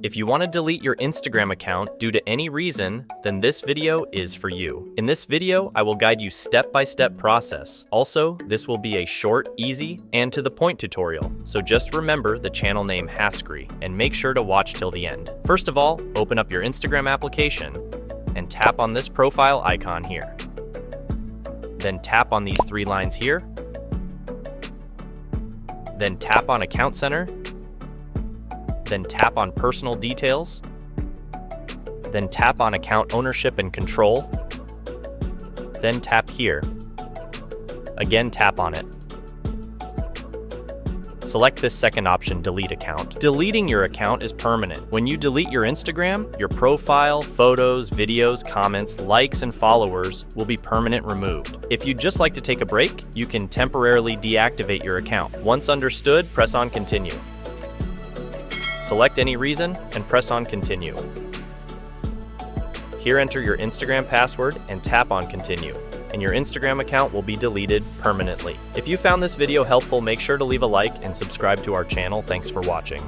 If you want to delete your Instagram account due to any reason, then this video is for you. In this video, I will guide you step-by-step process. Also, this will be a short, easy, and to the point tutorial, so just remember the channel name Hascry and make sure to watch till the end. First of all, open up your Instagram application and tap on this profile icon here. Then tap on these three lines here. Then tap on Account Center. Then tap on Personal Details. Then tap on Account Ownership and Control. Then tap here. Again, tap on it. Select this second option, Delete Account. Deleting your account is permanent. When you delete your Instagram, your profile, photos, videos, comments, likes, and followers will be permanent removed. If you'd just like to take a break, you can temporarily deactivate your account. Once understood, press on Continue. Select any reason and press on Continue. Here enter your Instagram password and tap on Continue, and your Instagram account will be deleted permanently. If you found this video helpful, make sure to leave a like and subscribe to our channel. Thanks for watching.